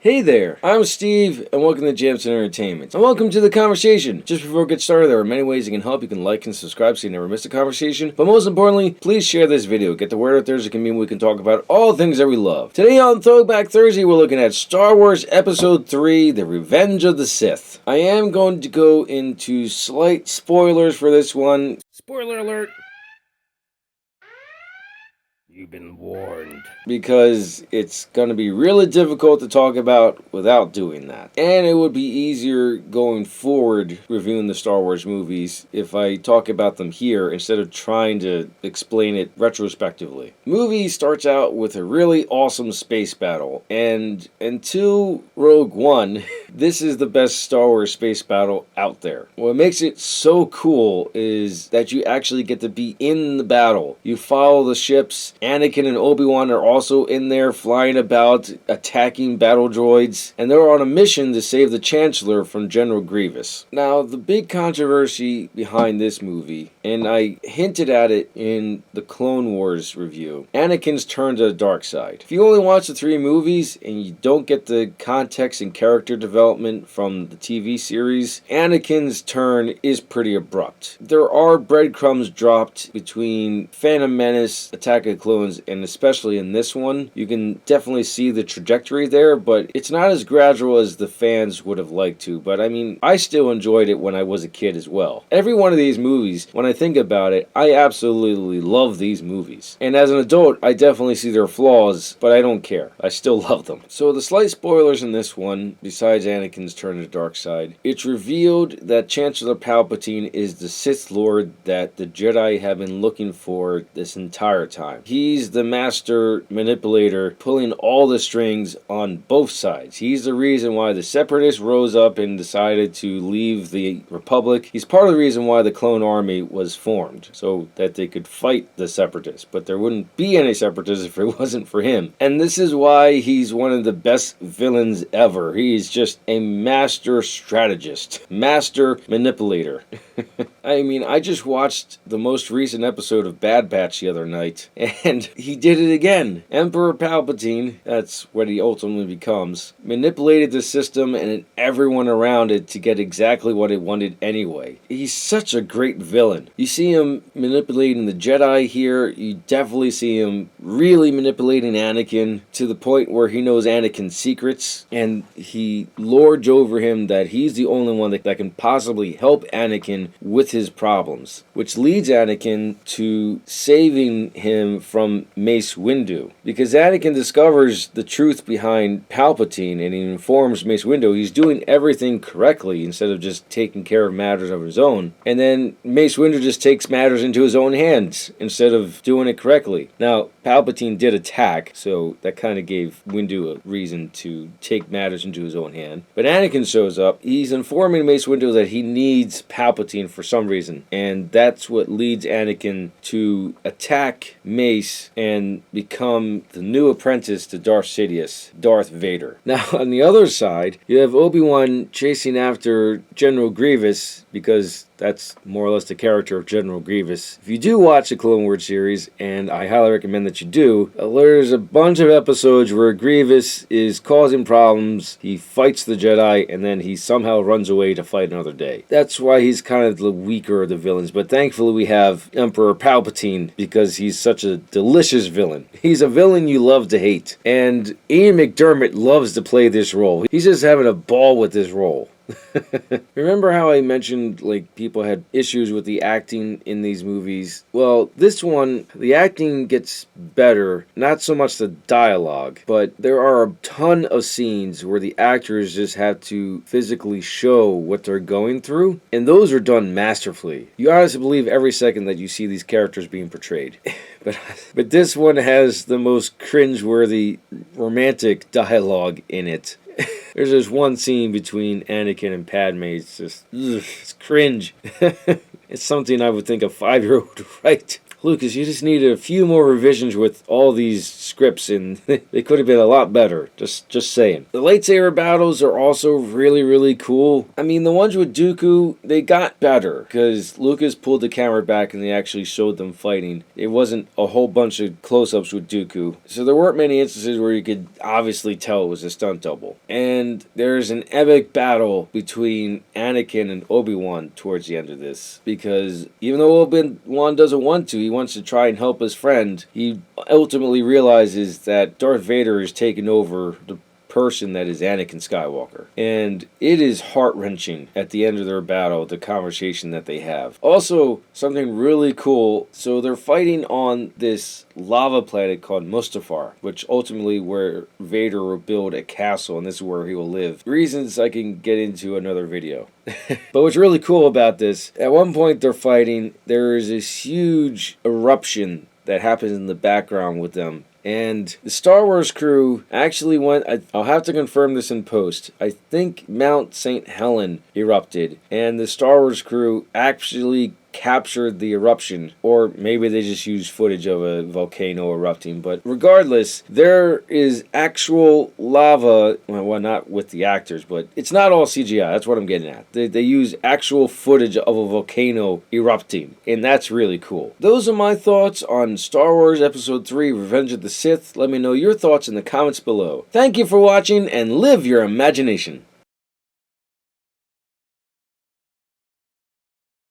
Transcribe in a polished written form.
Hey there, I'm Steve, and welcome to Jamsin Entertainment. And welcome to the conversation. Just before we get started, there are many ways you can help. You can like and subscribe so you never miss a conversation. But most importantly, please share this video. Get the word out there so we can talk about all things that we love. Today on Throwback Thursday, we're looking at Star Wars Episode 3, The Revenge of the Sith. I am going to go into slight spoilers for this one. Spoiler alert! You've been warned. Because it's going to be really difficult to talk about without doing that. And it would be easier going forward reviewing the Star Wars movies if I talk about them here instead of trying to explain it retrospectively. The movie starts out with a really awesome space battle. And until Rogue One, this is the best Star Wars space battle out there. What makes it so cool is that you actually get to be in the battle. You follow the ships. Anakin and Obi-Wan are also in there flying about, attacking battle droids, and they're on a mission to save the Chancellor from General Grievous. Now, the big controversy behind this movie, and I hinted at it in the Clone Wars review, Anakin's turn to the dark side. If you only watch the 3 movies and you don't get the context and character development from the TV series, Anakin's turn is pretty abrupt. There are breadcrumbs dropped between Phantom Menace, Attack of the Clones, and especially in this one, you can definitely see the trajectory there, but it's not as gradual as the fans would have liked to. But I mean, I still enjoyed it when I was a kid as well. Every one of these movies, when I think about it, I absolutely love these movies. And as an adult, I definitely see their flaws, but I don't care. I still love them. So the slight spoilers in this one, besides Anakin's turn to the dark side, it's revealed that Chancellor Palpatine is the Sith Lord that the Jedi have been looking for this entire time. He's the master manipulator, pulling all the strings on both sides. He's the reason why the Separatists rose up and decided to leave the Republic. He's part of the reason why the Clone Army was formed, so that they could fight the Separatists. But there wouldn't be any Separatists if it wasn't for him. And this is why he's one of the best villains ever. He's just a master strategist, master manipulator. I mean, I just watched the most recent episode of Bad Batch the other night, and he did it again. Emperor Palpatine, that's what he ultimately becomes, manipulated the system and everyone around it to get exactly what it wanted anyway. He's such a great villain. You see him manipulating the Jedi here. You definitely see him really manipulating Anakin to the point where he knows Anakin's secrets, and he lords over him that he's the only one that can possibly help Anakin with his problems, which leads Anakin to saving him from Mace Windu. Because Anakin discovers the truth behind Palpatine and he informs Mace Windu he's doing everything correctly instead of just taking care of matters of his own. And then Mace Windu just takes matters into his own hands instead of doing it correctly. Now, Palpatine did attack, so that kind of gave Windu a reason to take matters into his own hand. But Anakin shows up. He's informing Mace Windu that he needs Palpatine for some reason. And that's what leads Anakin to attack Mace and become the new apprentice to Darth Sidious, Darth Vader. Now, on the other side, you have Obi-Wan chasing after General Grievous, because that's more or less the character of General Grievous. If you do watch the Clone Wars series, and I highly recommend that you do, there's a bunch of episodes where Grievous is causing problems, he fights the Jedi, and then he somehow runs away to fight another day. That's why he's kind of the weaker of the villains, but thankfully we have Emperor Palpatine, because he's such a delicious villain. He's a villain you love to hate, and Ian McDiarmid loves to play this role. He's just having a ball with this role. Remember how I mentioned like people had issues with the acting in these movies? Well, this one, the acting gets better, not so much the dialogue, but there are a ton of scenes where the actors just have to physically show what they're going through, and those are done masterfully. You honestly believe every second that you see these characters being portrayed. But this one has the most cringeworthy romantic dialogue in it. There's this one scene between Anakin and Padme. It's just, it's cringe. It's something I would think a 5-year-old would write. Lucas, you just needed a few more revisions with all these scripts, and they could have been a lot better. Just saying. The lightsaber battles are also really, really cool. I mean, the ones with Dooku, they got better, because Lucas pulled the camera back and they actually showed them fighting. It wasn't a whole bunch of close-ups with Dooku. So there weren't many instances where you could obviously tell it was a stunt double. And there's an epic battle between Anakin and Obi-Wan towards the end of this, because even though Obi-Wan doesn't want to, he wants to try and help his friend, he ultimately realizes that Darth Vader is taking over the person that is Anakin Skywalker. And it is heart-wrenching at the end of their battle, the conversation that they have. Also, something really cool, so they're fighting on this lava planet called Mustafar, which ultimately where Vader will build a castle, and this is where he will live. Reasons I can get into another video. But what's really cool about this, at one point they're fighting, there is this huge eruption that happens in the background with them. And the Star Wars crew actually went, I'll have to confirm this in post, I think Mount St. Helen erupted, and the Star Wars crew actually captured the eruption, or maybe they just used footage of a volcano erupting, but regardless, there is actual lava, well, not with the actors, but it's not all CGI, that's what I'm getting at. They use actual footage of a volcano erupting, and that's really cool. Those are my thoughts on Star Wars Episode 3, Revenge of the Sith. Let me know your thoughts in the comments below. Thank you for watching, and live your imagination.